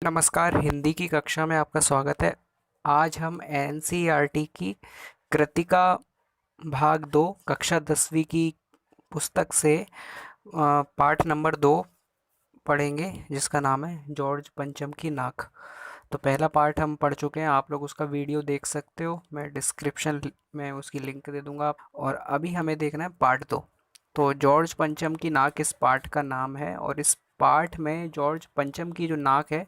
नमस्कार, हिंदी की कक्षा में आपका स्वागत है। आज हम एनसीईआरटी की कृतिका भाग 2 कक्षा 10वीं की पुस्तक से पाठ नंबर 2 पढ़ेंगे, जिसका नाम है जॉर्ज पंचम की नाक। तो पहला पार्ट हम पढ़ चुके हैं, आप लोग उसका वीडियो देख सकते हो, मैं डिस्क्रिप्शन में उसकी लिंक दे दूंगा। और अभी हमें देखना है पार्ट 2। तो जॉर्ज पंचम की नाक इस पाठ का नाम है, और इस पाठ में जॉर्ज पंचम की जो नाक है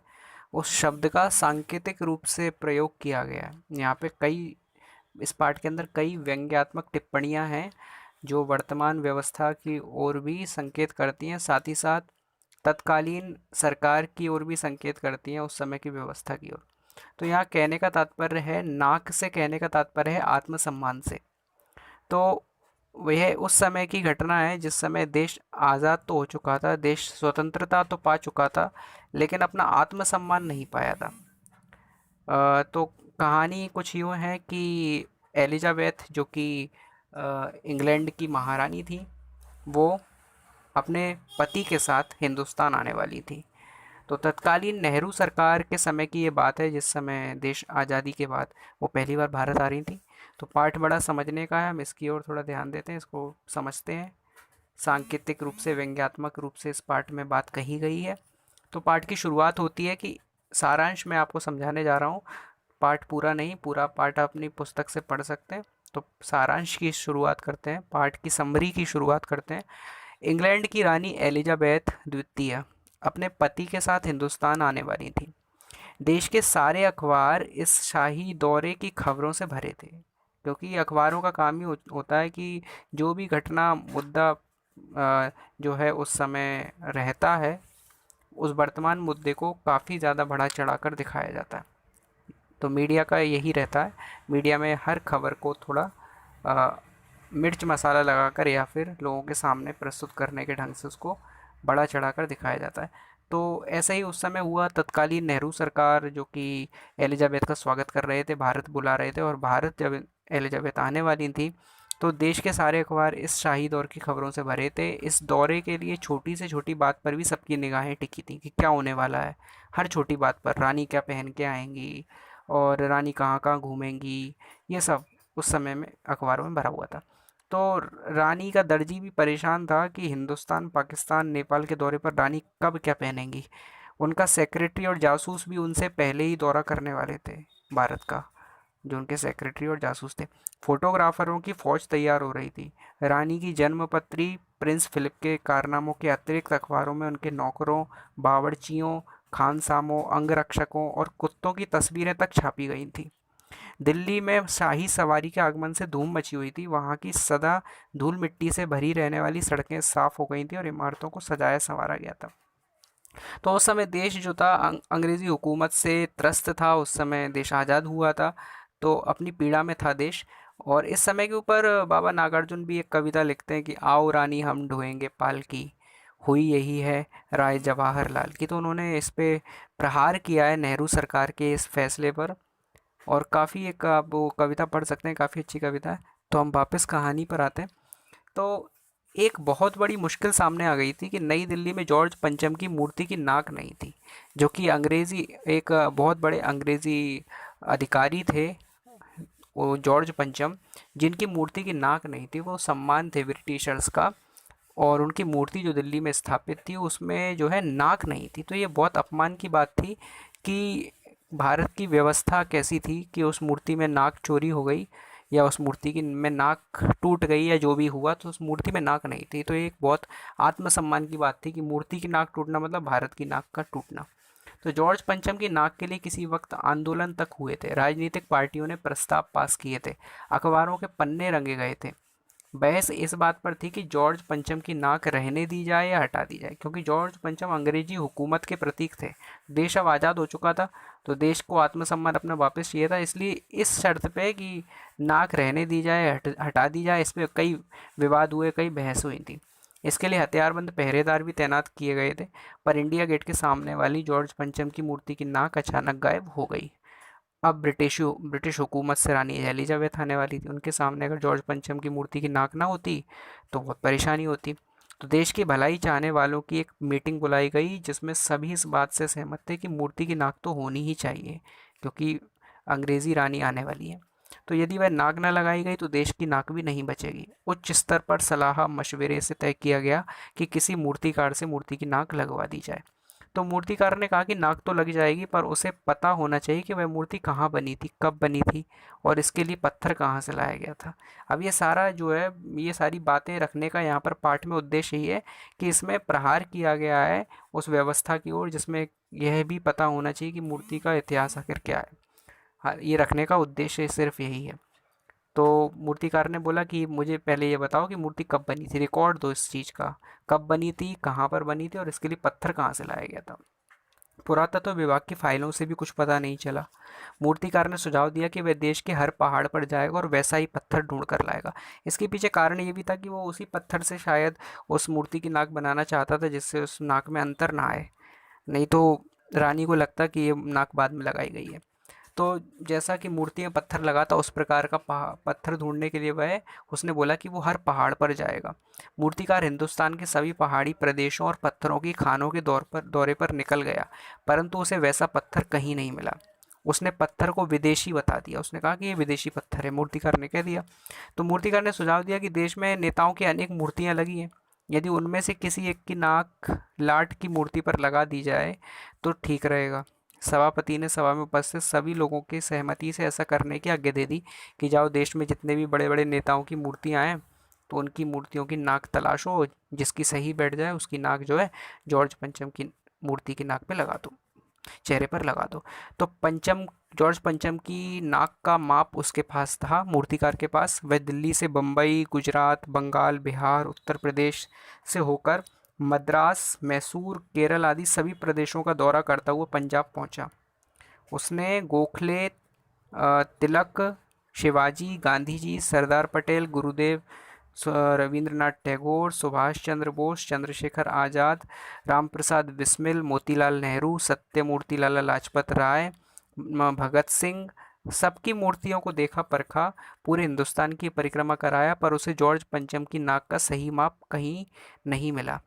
उस शब्द का सांकेतिक रूप से प्रयोग किया गया है। यहाँ पे इस पाठ के अंदर कई व्यंग्यात्मक टिप्पणियाँ हैं जो वर्तमान व्यवस्था की ओर भी संकेत करती हैं, साथ ही साथ तत्कालीन सरकार की ओर भी संकेत करती हैं, उस समय की व्यवस्था की ओर। तो यहाँ कहने का तात्पर्य है, नाक से कहने का तात्पर्य है आत्मसम्मान से। तो वह उस समय की घटना है जिस समय देश आज़ाद तो हो चुका था, देश स्वतंत्रता तो पा चुका था, लेकिन अपना आत्मसम्मान नहीं पाया था। तो कहानी कुछ यूँ है कि एलिजाबेथ, जो कि इंग्लैंड की महारानी थी, वो अपने पति के साथ हिंदुस्तान आने वाली थी। तो तत्कालीन नेहरू सरकार के समय की ये बात है, जिस समय देश आज़ादी के बाद वो पहली बार भारत आ रही थी। तो पाठ बड़ा समझने का है, हम इसकी ओर थोड़ा ध्यान देते हैं, इसको समझते हैं। सांकेतिक रूप से, व्यंग्यात्मक रूप से इस पाठ में बात कही गई है। तो पाठ की शुरुआत होती है कि सारांश मैं आपको समझाने जा रहा हूँ, पाठ पूरा नहीं, पूरा पाठ आप अपनी पुस्तक से पढ़ सकते हैं। तो सारांश की शुरुआत करते हैं, पाठ की समरी की शुरुआत करते हैं। इंग्लैंड की रानी एलिजाबेथ द्वितीय अपने पति के साथ हिंदुस्तान आने वाली थी। देश के सारे अखबार इस शाही दौरे की खबरों से भरे थे, क्योंकि अखबारों का काम ही होता है कि जो भी घटना, मुद्दा जो है उस समय रहता है, उस वर्तमान मुद्दे को काफ़ी ज़्यादा बढ़ा चढ़ाकर दिखाया जाता है। तो मीडिया का यही रहता है, मीडिया में हर खबर को थोड़ा मिर्च मसाला लगाकर या फिर लोगों के सामने प्रस्तुत करने के ढंग से उसको बड़ा चढ़ाकर दिखाया जाता है। तो ऐसा ही उस समय हुआ। तत्कालीन नेहरू सरकार, जो कि एलिजाबेथ का स्वागत कर रहे थे, भारत बुला रहे थे, और भारत जब एलिजाबेथ आने वाली थी तो देश के सारे अखबार इस शाही दौर की खबरों से भरे थे। इस दौरे के लिए छोटी से छोटी बात पर भी सबकी निगाहें टिकी थी कि क्या होने वाला है। हर छोटी बात पर, रानी क्या पहन के आएंगी और रानी कहाँ कहाँ घूमेंगी, ये सब उस समय में अखबारों में भरा हुआ था। तो रानी का दर्जी भी परेशान था कि हिंदुस्तान, पाकिस्तान, नेपाल के दौरे पर रानी कब क्या पहनेंगी। उनका सेक्रेटरी और जासूस भी उनसे पहले ही दौरा करने वाले थे भारत का, जो उनके सेक्रेटरी और जासूस थे। फोटोग्राफरों की फौज तैयार हो रही थी। रानी की जन्मपत्री प्रिंस फिलिप के कारनामों के अतिरिक्त अखबारों में उनके नौकरों, बावर्चियों, खानसामों, अंगरक्षकों और कुत्तों की तस्वीरें तक छापी गई थी। दिल्ली में शाही सवारी के आगमन से धूम मची हुई थी। वहाँ की सदा धूल मिट्टी से भरी रहने वाली सड़कें साफ हो गई थी और इमारतों को सजाया संवारा गया था। तो उस समय देश जो था अंग्रेज़ी हुकूमत से त्रस्त था। उस समय देश आज़ाद हुआ था, तो अपनी पीड़ा में था देश। और इस समय के ऊपर बाबा नागार्जुन भी एक कविता लिखते हैं कि आओ रानी हम ढोएंगे पालकी, हुई यही है राय जवाहरलाल की। तो उन्होंने इस पे प्रहार किया है नेहरू सरकार के इस फैसले पर। और काफ़ी, एक आप वो कविता पढ़ सकते हैं, काफ़ी अच्छी कविता है। तो हम वापस कहानी पर आते हैं। तो एक बहुत बड़ी मुश्किल सामने आ गई थी कि नई दिल्ली में जॉर्ज पंचम की मूर्ति की नाक नहीं थी, जो कि अंग्रेज़ी, एक बहुत बड़े अंग्रेज़ी अधिकारी थे, वो जॉर्ज पंचम, जिनकी मूर्ति की नाक नहीं थी। वो सम्मान थे ब्रिटिशर्स का, और उनकी मूर्ति जो दिल्ली में स्थापित थी उसमें जो है नाक नहीं थी। तो ये बहुत अपमान की बात थी कि भारत की व्यवस्था कैसी थी कि उस मूर्ति में नाक चोरी हो गई, या उस मूर्ति की में नाक टूट गई, या जो भी हुआ, तो उस मूर्ति में नाक नहीं थी। तो ये एक बहुत आत्मसम्मान की बात थी कि मूर्ति की नाक टूटना मतलब भारत की नाक का टूटना। तो जॉर्ज पंचम की नाक के लिए किसी वक्त आंदोलन तक हुए थे, राजनीतिक पार्टियों ने प्रस्ताव पास किए थे, अखबारों के पन्ने रंगे गए थे। बहस इस बात पर थी कि जॉर्ज पंचम की नाक रहने दी जाए या हटा दी जाए, क्योंकि जॉर्ज पंचम अंग्रेजी हुकूमत के प्रतीक थे। देश अब आज़ाद हो चुका था, तो देश को आत्मसम्मान अपना वापस चाहिए था। इसलिए इस शर्त पे कि नाक रहने दी जाए, हटा दी जाए, इस पर कई विवाद हुए, कई बहस हुई थी। इसके लिए हथियारबंद पहरेदार भी तैनात किए गए थे। पर इंडिया गेट के सामने वाली जॉर्ज पंचम की मूर्ति की नाक अचानक गायब हो गई। अब ब्रिटिश हुकूमत से रानी एलिजाबेथ आने वाली थी। उनके सामने अगर जॉर्ज पंचम की मूर्ति की नाक ना होती तो बहुत परेशानी होती। तो देश की भलाई चाहने वालों की एक मीटिंग बुलाई गई जिसमें सभी इस बात से सहमत थे कि मूर्ति की नाक तो होनी ही चाहिए, क्योंकि अंग्रेज़ी रानी आने वाली है। तो यदि वह नाक न लगाई गई तो देश की नाक भी नहीं बचेगी। उच्च स्तर पर सलाह मशवरे से तय किया गया कि किसी मूर्तिकार से मूर्ति की नाक लगवा दी जाए। तो मूर्तिकार ने कहा कि नाक तो लग जाएगी, पर उसे पता होना चाहिए कि वह मूर्ति कहाँ बनी थी, कब बनी थी, और इसके लिए पत्थर कहाँ से लाया गया था। अब ये सारा जो है, ये सारी बातें रखने का यहाँ पर पाठ में उद्देश्य यही है कि इसमें प्रहार किया गया है उस व्यवस्था की ओर जिसमें यह भी पता होना चाहिए कि मूर्ति का इतिहास आखिर क्या है। हाँ, ये रखने का उद्देश्य सिर्फ यही है। तो मूर्तिकार ने बोला कि मुझे पहले ये बताओ कि मूर्ति कब बनी थी, रिकॉर्ड दो इस चीज़ का, कब बनी थी, कहाँ पर बनी थी, और इसके लिए पत्थर कहाँ से लाया गया था। पुरातत्व विभाग की फाइलों से भी कुछ पता नहीं चला। मूर्तिकार ने सुझाव दिया कि वह देश के हर पहाड़ पर जाएगा और वैसा ही पत्थर ढूंढ कर लाएगा। इसके पीछे कारण ये भी था कि वो उसी पत्थर से शायद उस मूर्ति की नाक बनाना चाहता था जिससे उस नाक में अंतर ना आए, नहीं तो रानी को लगता कि ये नाक बाद में लगाई गई है। तो जैसा कि मूर्ति में पत्थर लगा था उस प्रकार का पत्थर ढूंढने के लिए वह उसने बोला कि वो हर पहाड़ पर जाएगा। मूर्तिकार हिंदुस्तान के सभी पहाड़ी प्रदेशों और पत्थरों की खानों के दौरे पर निकल गया, परंतु उसे वैसा पत्थर कहीं नहीं मिला। उसने पत्थर को विदेशी बता दिया, उसने कहा कि ये विदेशी पत्थर है, मूर्तिकार ने कह दिया। तो मूर्तिकार ने सुझाव दिया कि देश में नेताओं की अनेक मूर्तियां लगी हैं, यदि उनमें से किसी एक की नाक लाट की मूर्ति पर लगा दी जाए तो ठीक रहेगा। सभापति ने सभा में उपस्थित सभी लोगों की सहमति से ऐसा करने की आज्ञा दे दी कि जाओ, देश में जितने भी बड़े बड़े नेताओं की मूर्तियां हैं तो उनकी मूर्तियों की नाक तलाशो, जिसकी सही बैठ जाए उसकी नाक जो है जॉर्ज पंचम की मूर्ति की नाक पे लगा दो, चेहरे पर लगा दो। तो पंचम जॉर्ज पंचम की नाक का माप उसके पास था, मूर्तिकार के पास। वह दिल्ली से बम्बई, गुजरात, बंगाल, बिहार, उत्तर प्रदेश से होकर मद्रास, मैसूर, केरल आदि सभी प्रदेशों का दौरा करता हुआ पंजाब पहुंचा। उसने गोखले, तिलक, शिवाजी, गांधी जी, सरदार पटेल, गुरुदेव, रविंद्रनाथ टैगोर, सुभाष चंद्र बोस, चंद्रशेखर आज़ाद, राम प्रसाद बिस्मिल, मोतीलाल नेहरू, सत्यमूर्ति लाला लाजपत राय, भगत सिंह, सबकी मूर्तियों को देखा परखा, पूरे हिंदुस्तान की परिक्रमा कराया, पर उसे जॉर्ज पंचम की नाक का सही माप कहीं नहीं मिला।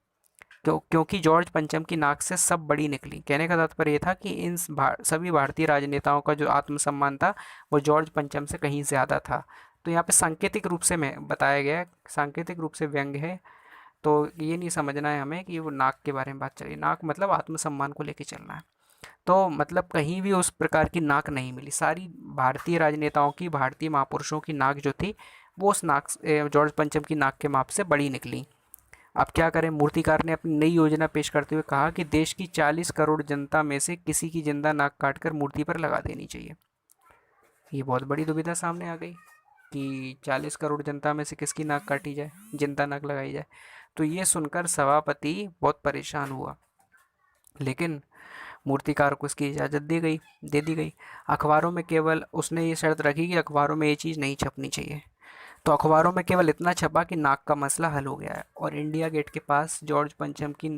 क्योंकि जॉर्ज पंचम की नाक से सब बड़ी निकली। कहने का तात्पर्य ये था कि सभी भारतीय राजनेताओं का जो आत्मसम्मान था वो जॉर्ज पंचम से कहीं ज़्यादा था। तो यहाँ पे सांकेतिक रूप से मैं बताया गया है, सांकेतिक रूप से व्यंग्य है। तो ये नहीं समझना है हमें कि वो नाक के बारे में बात चल रही है, नाक मतलब आत्मसम्मान को लेके चलना है। तो मतलब कहीं भी उस प्रकार की नाक नहीं मिली। सारी भारतीय राजनेताओं की, भारतीय महापुरुषों की नाक जो थी वो उस नाक जॉर्ज पंचम की नाक के माप से बड़ी निकली। अब क्या करें, मूर्तिकार ने अपनी नई योजना पेश करते हुए कहा कि देश की 40 करोड़ जनता में से किसी की जिंदा नाक काटकर मूर्ति पर लगा देनी चाहिए। ये बहुत बड़ी दुविधा सामने आ गई कि 40 करोड़ जनता में से किसकी नाक काटी जाए, जिंदा नाक लगाई जाए। तो ये सुनकर सभापति बहुत परेशान हुआ, लेकिन मूर्तिकार को इसकी इजाज़त दे दी गई। अखबारों में केवल उसने ये शर्त रखी कि अखबारों में ये चीज़ नहीं छपनी चाहिए। तो अखबारों में केवल इतना छपा कि नाक का मसला हल हो गया है और इंडिया गेट के पास जॉर्ज पंचम की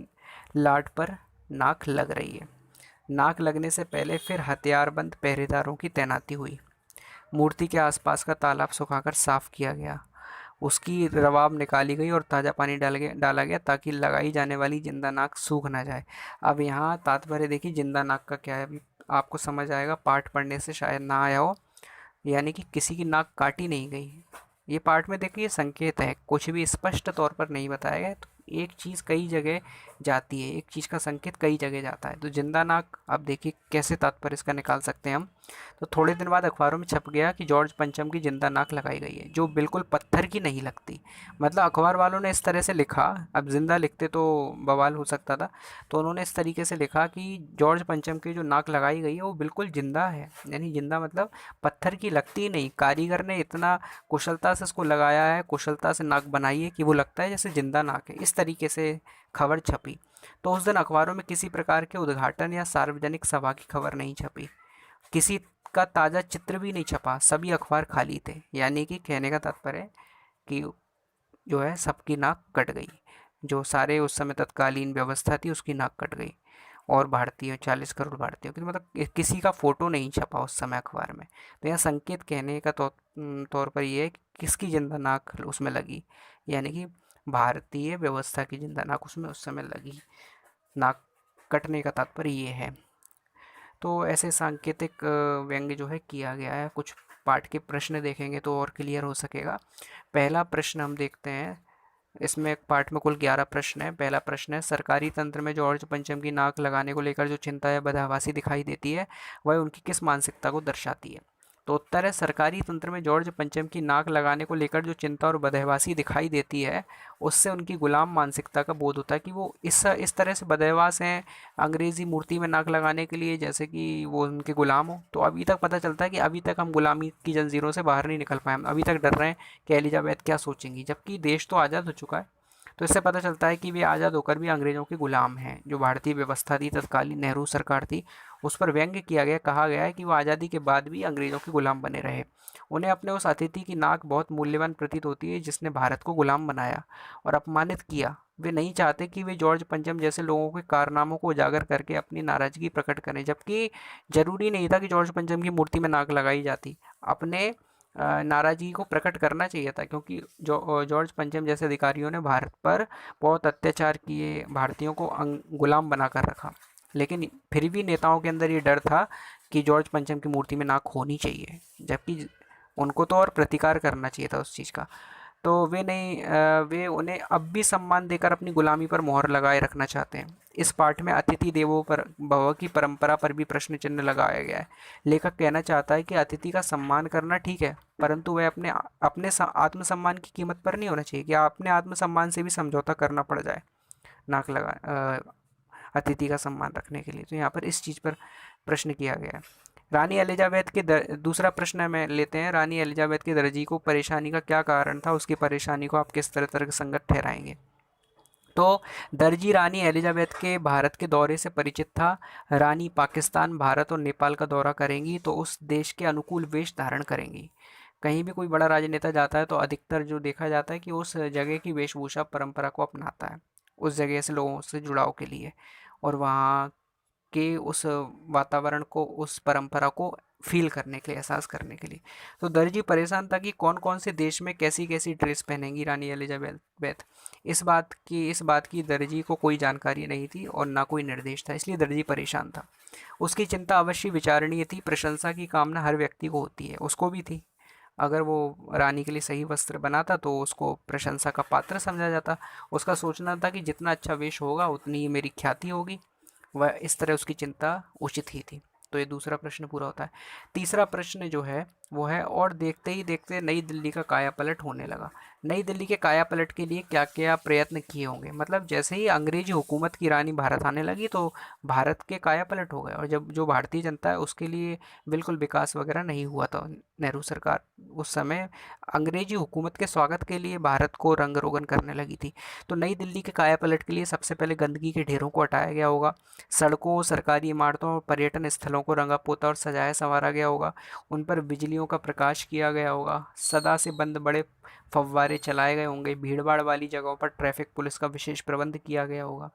लाट पर नाक लग रही है। नाक लगने से पहले फिर हथियारबंद पहरेदारों की तैनाती हुई। मूर्ति के आसपास का तालाब सुखाकर साफ किया गया, उसकी रवाब निकाली गई और ताज़ा पानी डाला गया ताकि लगाई जाने वाली जिंदा नाक सूख ना जाए। अब यहाँ तात्पर्य देखिए जिंदा नाक का क्या है, अभी आपको समझ आएगा, पाठ पढ़ने से शायद ना आया हो। यानी कि किसी की नाक काटी नहीं गई। ये पाठ में देखिए संकेत है, कुछ भी स्पष्ट तौर पर नहीं बताया गया। तो एक चीज़ कई जगह जाती है, एक चीज़ का संकेत कई जगह जाता है। तो जिंदा नाक, अब देखिए कैसे तात्पर्य इसका निकाल सकते हैं हम। तो थोड़े दिन बाद अखबारों में छप गया कि जॉर्ज पंचम की जिंदा नाक लगाई गई है, जो बिल्कुल पत्थर की नहीं लगती। मतलब अखबार वालों ने इस तरह से लिखा, अब जिंदा लिखते तो बवाल हो सकता था, तो उन्होंने इस तरीके से लिखा कि जॉर्ज पंचम की जो नाक लगाई गई है वो बिल्कुल जिंदा है। यानी जिंदा मतलब पत्थर की लगती नहीं, कारीगर ने इतना कुशलता से इसको लगाया है, कुशलता से नाक बनाई है कि वो लगता है जैसे जिंदा नाक है। इस तरीके से खबर छपी। तो उस दिन अखबारों में किसी प्रकार के उद्घाटन या सार्वजनिक सभा की खबर नहीं छपी, किसी का ताज़ा चित्र भी नहीं छपा, सभी अखबार खाली थे। यानी कि कहने का तात्पर्य कि जो है सबकी नाक कट गई, जो सारे उस समय तत्कालीन व्यवस्था थी उसकी नाक कट गई। और भारतीय 40 करोड़ भारतीयों की, मतलब किसी का फोटो नहीं छपा उस समय अखबार में। तो यह संकेत कहने का तौर पर यह है कि किसकी जिंदा नाक उसमें लगी। यानी कि भारतीय व्यवस्था की जिंदा नाक उसमें उस समय लगी। नाक कटने का तात्पर्य ये है। तो ऐसे सांकेतिक व्यंग्य जो है किया गया है। कुछ पाठ के प्रश्न देखेंगे तो और क्लियर हो सकेगा। पहला प्रश्न हम देखते हैं। इसमें एक पाठ में कुल 11 प्रश्न है। पहला प्रश्न है, सरकारी तंत्र में जॉर्ज पंचम की नाक लगाने को लेकर जो चिंता या बदहवासी दिखाई देती है वह उनकी किस मानसिकता को दर्शाती है? तो उत्तर है, सरकारी तंत्र में जॉर्ज पंचम की नाक लगाने को लेकर जो चिंता और बदहवासी दिखाई देती है उससे उनकी गुलाम मानसिकता का बोध होता है कि वो इस तरह से बदहवास हैं अंग्रेज़ी मूर्ति में नाक लगाने के लिए जैसे कि वो उनके गुलाम हो। तो अभी तक पता चलता है कि अभी तक हम गुलामी की जंजीरों से बाहर नहीं निकल पाए। हम अभी तक डर रहे हैं कि एलिजाबेथ क्या सोचेंगी, जबकि देश तो आज़ाद हो चुका है। तो इससे पता चलता है कि वे आज़ाद होकर भी अंग्रेज़ों के गुलाम हैं। जो भारतीय व्यवस्था थी, तत्कालीन नेहरू सरकार थी, उस पर व्यंग्य किया गया, कहा गया है कि वो आज़ादी के बाद भी अंग्रेज़ों के गुलाम बने रहे। उन्हें अपने उस अतिथि की नाक बहुत मूल्यवान प्रतीत होती है जिसने भारत को गुलाम बनाया और अपमानित किया। वे नहीं चाहते कि वे जॉर्ज पंचम जैसे लोगों के कारनामों को उजागर करके अपनी नाराज़गी प्रकट करें, जबकि ज़रूरी नहीं था कि जॉर्ज पंचम की मूर्ति में नाक लगाई जाती। अपने नाराज़गी को प्रकट करना चाहिए था, क्योंकि जॉर्ज पंचम जैसे अधिकारियों ने भारत पर बहुत अत्याचार किए, भारतीयों को गुलाम बना कर रखा। लेकिन फिर भी नेताओं के अंदर ये डर था कि जॉर्ज पंचम की मूर्ति में नाक होनी चाहिए, जबकि उनको तो और प्रतिकार करना चाहिए था उस चीज़ का। तो वे नहीं वे उन्हें अब भी सम्मान देकर अपनी गुलामी पर मोहर लगाए रखना चाहते हैं। इस पाठ में अतिथि देवो पर भव की परंपरा पर भी प्रश्न चिन्ह लगाया गया है। लेखक कहना चाहता है कि अतिथि का सम्मान करना ठीक है, परंतु वह अपने अपने आत्मसम्मान की कीमत पर नहीं होना चाहिए कि अपने आत्मसम्मान से भी समझौता करना पड़ जाए नाक लगा अतिथि का सम्मान रखने के लिए। तो यहाँ पर इस चीज़ पर प्रश्न किया गया है। रानी एलिजाबेथ के दूसरा प्रश्न में लेते हैं, रानी एलिजाबेथ के दर्जी को परेशानी का क्या कारण था, उसकी परेशानी को आप किस तरह तर्कसंगत ठहराएंगे? तो दर्जी रानी एलिजाबेथ के भारत के दौरे से परिचित था। रानी पाकिस्तान, भारत और नेपाल का दौरा करेंगी तो उस देश के अनुकूल वेश धारण करेंगी। कहीं भी कोई बड़ा राजनेता जाता है तो अधिकतर जो देखा जाता है कि उस जगह की वेशभूषा परंपरा को अपनाता है, उस जगह से लोगों से जुड़ाव के लिए और वहाँ के उस वातावरण को, उस परंपरा को फ़ील करने के लिए, एहसास करने के लिए। तो दर्जी परेशान था कि कौन-कौन से देश में कैसी-कैसी ड्रेस पहनेंगी रानी एलिज़ाबेथ। इस बात की दर्जी को कोई जानकारी नहीं थी और ना कोई निर्देश था, इसलिए दर्जी परेशान था। उसकी चिंता अवश्य विचारणीय थी। प्रशंसा की कामना हर व्यक्ति को होती है, उसको भी थी। अगर वो रानी के लिए सही वस्त्र बनाता तो उसको प्रशंसा का पात्र समझा जाता। उसका सोचना था कि जितना अच्छा वेश होगा उतनी ही मेरी ख्याति होगी। वह इस तरह उसकी चिंता उचित ही थी। तो ये दूसरा प्रश्न पूरा होता है। तीसरा प्रश्न जो है वो है, और देखते ही देखते नई दिल्ली का कायापलट होने लगा। नई दिल्ली के कायापलट के लिए क्या क्या प्रयत्न किए होंगे? मतलब जैसे ही अंग्रेजी हुकूमत की रानी भारत आने लगी तो भारत के कायापलट हो गए, और जब जो भारतीय जनता है उसके लिए बिल्कुल विकास वगैरह नहीं हुआ था। नेहरू सरकार उस समय अंग्रेजी हुकूमत के स्वागत के लिए भारत को रंग रोगन करने लगी थी। तो नई दिल्ली के कायापलट के लिए सबसे पहले गंदगी के ढेरों को हटाया गया होगा। सड़कों, सरकारी इमारतों और पर्यटन स्थलों को रंगा पोता और सजाया संवारा गया होगा। उन पर बिजलियों का प्रकाश किया गया होगा। सदा से बंद बड़े फव्वारे चलाए गए होंगे। भीड़ भाड़ वाली जगहों पर ट्रैफिक पुलिस का विशेष प्रबंध किया गया होगा।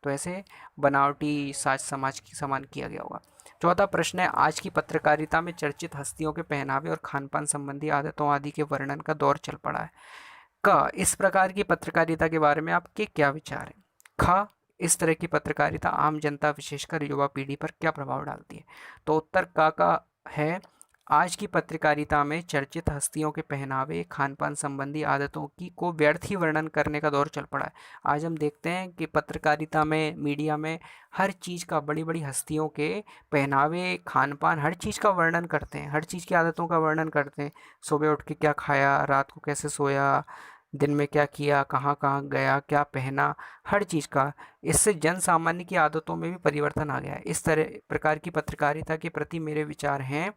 तो ऐसे बनावटी साज समाज की सामान किया गया होगा। चौथा प्रश्न है, आज की पत्रकारिता में चर्चित हस्तियों के पहनावे और खान पान संबंधी आदतों आदि के वर्णन का दौर चल पड़ा है। क, इस प्रकार की पत्रकारिता के बारे में आपके क्या विचार हैं? ख, इस तरह की पत्रकारिता आम जनता विशेषकर युवा पीढ़ी पर क्या प्रभाव डालती है? तो उत्तर का है, आज की पत्रकारिता में चर्चित हस्तियों के पहनावे, खान पान संबंधी आदतों की को व्यर्थ ही वर्णन करने का दौर चल पड़ा है। आज हम देखते हैं कि पत्रकारिता में, मीडिया में हर चीज़ का, बड़ी बड़ी हस्तियों के पहनावे, खान पान, हर चीज़ का वर्णन करते हैं, हर चीज़ की आदतों का वर्णन करते हैं। सुबह उठ के क्या खाया, रात को कैसे सोया, दिन में क्या किया, कहाँ कहाँ गया, क्या पहना, हर चीज़ का। इससे जन सामान्य की आदतों में भी परिवर्तन आ गया है। इस तरह प्रकार की पत्रकारिता के प्रति मेरे विचार हैं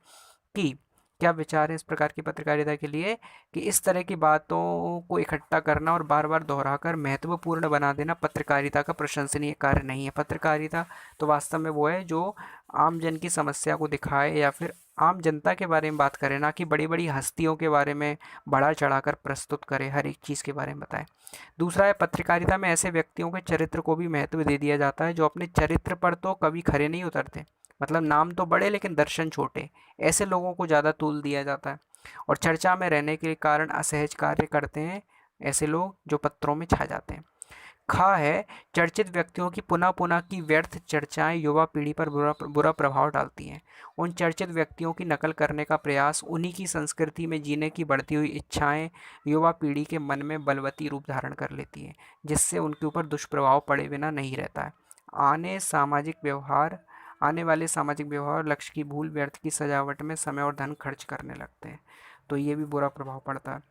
कि, क्या विचार है इस प्रकार की पत्रकारिता के लिए, कि इस तरह की बातों को इकट्ठा करना और बार बार दोहराकर महत्वपूर्ण बना देना पत्रकारिता का प्रशंसनीय कार्य नहीं है। पत्रकारिता तो वास्तव में वो है जो आम जन की समस्या को दिखाए या फिर आम जनता के बारे में बात करे, ना कि बड़ी बड़ी हस्तियों के बारे में बढ़ा चढ़ाकर प्रस्तुत करे, हर एक चीज़ के बारे में बताए। दूसरा है, पत्रकारिता में ऐसे व्यक्तियों के चरित्र को भी महत्व दे दिया जाता है जो अपने चरित्र पर तो कभी खरे नहीं उतरते। मतलब नाम तो बड़े लेकिन दर्शन छोटे, ऐसे लोगों को ज़्यादा तूल दिया जाता है और चर्चा में रहने के कारण असहज कार्य करते हैं। ऐसे लोग जो पत्रों में छा जाते हैं। खा है, चर्चित व्यक्तियों की पुनः पुनः की व्यर्थ चर्चाएं युवा पीढ़ी पर बुरा प्रभाव डालती हैं। उन चर्चित व्यक्तियों की नकल करने का प्रयास, उन्हीं की संस्कृति में जीने की बढ़ती हुई इच्छाएं युवा पीढ़ी के मन में बलवती रूप धारण कर लेती हैं, जिससे उनके ऊपर दुष्प्रभाव पड़े बिना नहीं रहता है। आने सामाजिक व्यवहार आने वाले सामाजिक व्यवहार, लक्ष्य की भूल, व्यर्थ की सजावट में समय और धन खर्च करने लगते हैं, तो ये भी बुरा प्रभाव पड़ता है।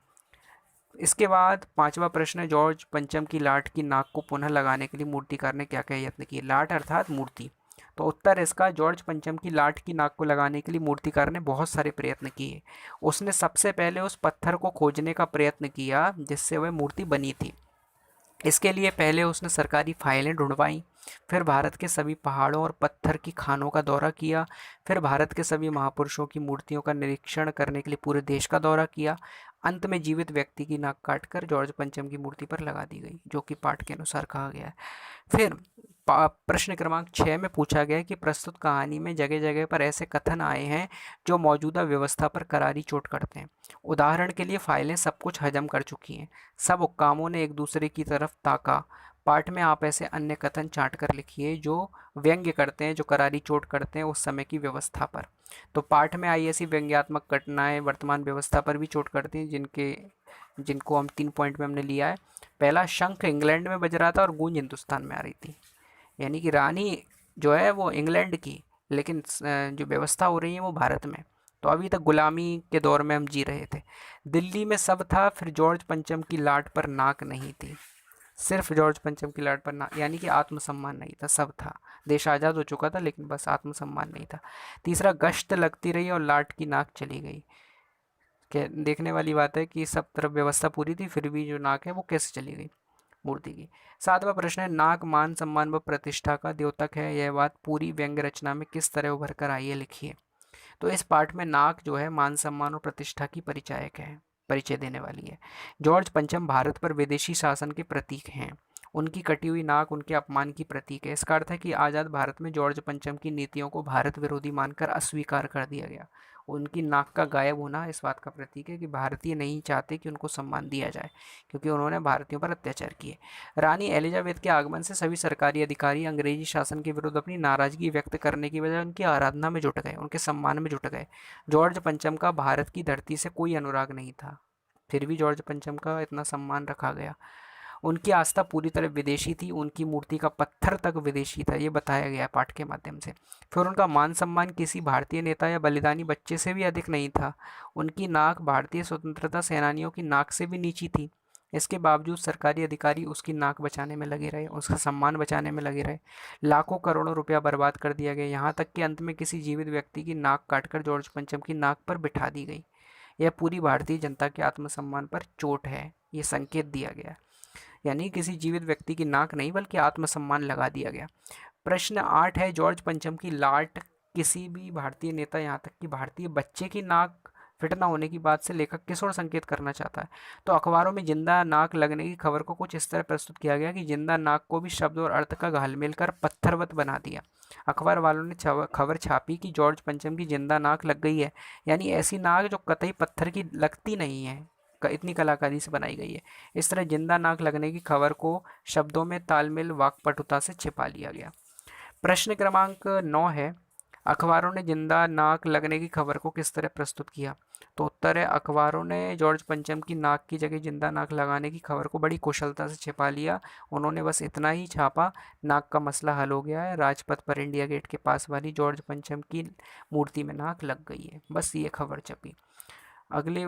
इसके बाद पांचवा प्रश्न है, जॉर्ज पंचम की लाट की नाक को पुनः लगाने के लिए मूर्तिकार ने क्या क्या यत्न किए। लाट अर्थात मूर्ति। तो उत्तर इसका, जॉर्ज पंचम की लाट की नाक को लगाने के लिए मूर्तिकार ने बहुत सारे प्रयत्न किए। उसने सबसे पहले उस पत्थर को खोजने का प्रयत्न किया जिससे वह मूर्ति बनी थी। इसके लिए पहले उसने सरकारी फाइलें ढूंढवाई, फिर भारत के सभी पहाड़ों और पत्थर की खानों का दौरा किया, फिर भारत के सभी महापुरुषों की मूर्तियों का निरीक्षण करने के लिए पूरे देश का दौरा किया। अंत में जीवित व्यक्ति की नाक काटकर जॉर्ज पंचम की मूर्ति पर लगा दी गई, जो कि पाठ के अनुसार कहा गया है। फिर प्रश्न क्रमांक 6 में पूछा गया कि प्रस्तुत कहानी में जगह जगह पर ऐसे कथन आए हैं जो मौजूदा व्यवस्था पर करारी चोट करते हैं। उदाहरण के लिए, फाइलें सब कुछ हजम कर चुकी हैं, सब हुक्कामों ने एक दूसरे की तरफ ताका। पाठ में आप ऐसे अन्य कथन चाट कर लिखिए जो व्यंग्य करते हैं, जो करारी चोट करते हैं उस समय की व्यवस्था पर। तो पाठ में आई ऐसी व्यंग्यात्मक घटनाएं वर्तमान व्यवस्था पर भी चोट करती हैं, जिनको हम 3 पॉइंट में हमने लिया है। पहला, शंख इंग्लैंड में बज रहा था और गूंज हिंदुस्तान में आ रही थी, यानी कि रानी जो है वो इंग्लैंड की, लेकिन जो व्यवस्था हो रही है वो भारत में। तो अभी तक गुलामी के दौर में हम जी रहे थे। दिल्ली में सब था, फिर जॉर्ज पंचम की लाट पर नाक नहीं थी। सिर्फ जॉर्ज पंचम की लाट पर नाक, यानी कि आत्मसम्मान नहीं था, सब था। देश आज़ाद हो चुका था लेकिन बस आत्मसम्मान नहीं था। तीसरा, गश्त लगती रही और लाट की नाक चली गई। देखने वाली बात है कि सब तरफ व्यवस्था पूरी थी, फिर भी जो नाक है वो कैसे चली गई मूर्ति की। सातवां प्रश्न है, नाक मान सम्मान व प्रतिष्ठा का द्योतक है, यह बात पूरी व्यंग्य रचना में किस तरह उभर कर आई है, लिखिए। तो इस पाठ में नाक जो है मान सम्मान और प्रतिष्ठा की परिचायक है, परिचय देने वाली है। जॉर्ज पंचम भारत पर विदेशी शासन के प्रतीक हैं। उनकी कटी हुई नाक उनके अपमान की प्रतीक है। इसका अर्थ है कि आज़ाद भारत में जॉर्ज पंचम की नीतियों को भारत विरोधी मानकर अस्वीकार कर दिया गया। उनकी नाक का गायब होना इस बात का प्रतीक है कि भारतीय नहीं चाहते कि उनको सम्मान दिया जाए, क्योंकि उन्होंने भारतीयों पर अत्याचार किए। रानी एलिजाबेथ के आगमन से सभी सरकारी अधिकारी अंग्रेजी शासन के विरुद्ध अपनी नाराजगी व्यक्त करने की बजाय उनकी आराधना में जुट गए, उनके सम्मान में जुट गए। जॉर्ज पंचम का भारत की धरती से कोई अनुराग नहीं था, फिर भी जॉर्ज पंचम का इतना सम्मान रखा गया। उनकी आस्था पूरी तरह विदेशी थी, उनकी मूर्ति का पत्थर तक विदेशी था, ये बताया गया है पाठ के माध्यम से। फिर उनका मान सम्मान किसी भारतीय नेता या बलिदानी बच्चे से भी अधिक नहीं था। उनकी नाक भारतीय स्वतंत्रता सेनानियों की नाक से भी नीची थी। इसके बावजूद सरकारी अधिकारी उसकी नाक बचाने में लगे रहे, उसका सम्मान बचाने में लगे रहे। लाखों करोड़ों रुपया बर्बाद कर दिया गया, यहाँ तक कि अंत में किसी जीवित व्यक्ति की नाक काटकर जॉर्ज पंचम की नाक पर बिठा दी गई। यह पूरी भारतीय जनता के आत्मसम्मान पर चोट है, ये संकेत दिया गया। यानी किसी जीवित व्यक्ति की नाक नहीं बल्कि आत्मसम्मान लगा दिया गया। प्रश्न 8 है, जॉर्ज पंचम की लाट किसी भी भारतीय नेता, यहाँ तक कि भारतीय बच्चे की नाक फिट न होने की बात से लेखक किस ओर संकेत करना चाहता है। तो अखबारों में जिंदा नाक लगने की खबर को कुछ इस तरह प्रस्तुत किया गया कि जिंदा नाक को भी शब्द और अर्थ का घालमेल कर पत्थरवत बना दिया। अखबार वालों ने खबर छापी कि जॉर्ज पंचम की जिंदा नाक लग गई है, यानी ऐसी नाक जो कतई पत्थर की लगती नहीं है, इतनी कलाकारी से बनाई गई है। इस तरह जिंदा नाक लगने की खबर को शब्दों में तालमेल वाक्पटुता से छिपा लिया गया। प्रश्न क्रमांक 9 है, अखबारों ने जिंदा नाक लगने की खबर को किस तरह प्रस्तुत किया। तो उत्तर है, अखबारों ने जॉर्ज पंचम की नाक की जगह जिंदा नाक लगाने की खबर को बड़ी कुशलता से छिपा लिया। उन्होंने बस इतना ही छापा, नाक का मसला हल हो गया है, राजपथ पर इंडिया गेट के पास वाली जॉर्ज पंचम की मूर्ति में नाक लग गई है, बस ये खबर छपी। अगले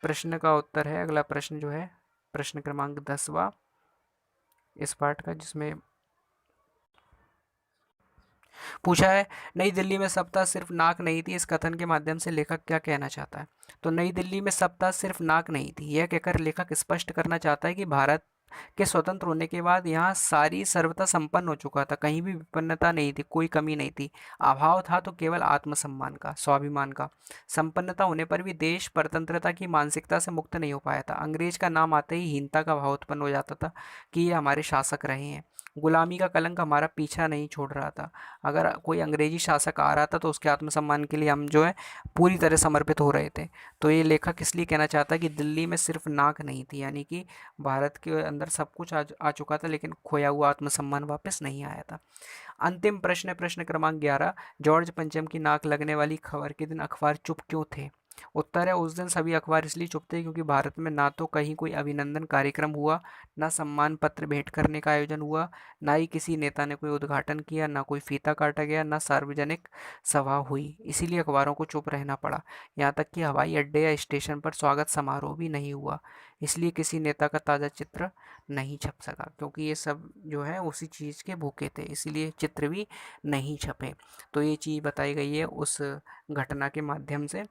प्रश्न का उत्तर है, अगला प्रश्न जो है प्रश्न क्रमांक 10वां इस पाठ का, जिसमें पूछा है, नई दिल्ली में सप्ताह सिर्फ नाक नहीं थी, इस कथन के माध्यम से लेखक क्या कहना चाहता है। तो नई दिल्ली में सप्ताह सिर्फ नाक नहीं थी, यह कहकर लेखक स्पष्ट करना चाहता है कि भारत के स्वतंत्र होने के बाद यहाँ सारी सर्वथा संपन्न हो चुका था, कहीं भी विपन्नता नहीं थी, कोई कमी नहीं थी। अभाव था तो केवल आत्मसम्मान का, स्वाभिमान का। संपन्नता होने पर भी देश परतंत्रता की मानसिकता से मुक्त नहीं हो पाया था। अंग्रेज का नाम आते ही हीनता का भाव उत्पन्न हो जाता था कि ये हमारे शासक रहे हैं। गुलामी का कलंक हमारा पीछा नहीं छोड़ रहा था। अगर कोई अंग्रेजी शासक आ रहा था तो उसके आत्मसम्मान के लिए हम जो है पूरी तरह समर्पित हो रहे थे। तो ये लेखक इसलिए कहना चाहता है कि दिल्ली में सिर्फ नाक नहीं थी, यानी कि भारत के अंदर सब कुछ आ चुका था, लेकिन खोया हुआ आत्मसम्मान वापस नहीं आया था। अंतिम प्रश्न है, प्रश्न क्रमांक 11। जॉर्ज पंचम की नाक लगने वाली खबर के दिन अखबार चुप क्यों थे? उत्तर है, उस दिन सभी अखबार इसलिए चुप थे क्योंकि भारत में ना तो कहीं कोई अभिनंदन कार्यक्रम हुआ, ना सम्मान पत्र भेंट करने का आयोजन हुआ, ना ही किसी नेता ने कोई उद्घाटन किया, ना कोई फीता काटा गया, ना सार्वजनिक सभा हुई। इसीलिए अखबारों को चुप रहना पड़ा। यहाँ तक कि हवाई अड्डे या स्टेशन पर स्वागत समारोह भी नहीं हुआ। इसलिए किसी नेता का ताज़ा चित्र नहीं छप सका, क्योंकि ये सब जो है उसी चीज़ के भूखे थे, इसीलिए चित्र भी नहीं छपे। तो ये चीज़ बताई गई है उस घटना के माध्यम से।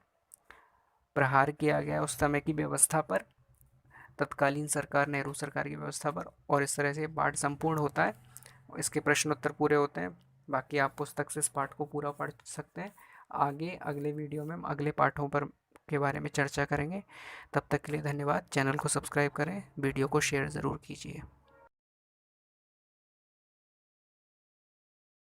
प्रहार किया गया उस समय की व्यवस्था पर, तत्कालीन सरकार, नेहरू सरकार की व्यवस्था पर, और इस तरह से पाठ संपूर्ण होता है। इसके प्रश्न उत्तर पूरे होते हैं। बाकी आप पुस्तक से इस पाठ को पूरा पढ़ सकते हैं। आगे अगले वीडियो में हम अगले पाठों पर के बारे में चर्चा करेंगे। तब तक के लिए धन्यवाद। चैनल को सब्सक्राइब करें, वीडियो को शेयर ज़रूर कीजिए।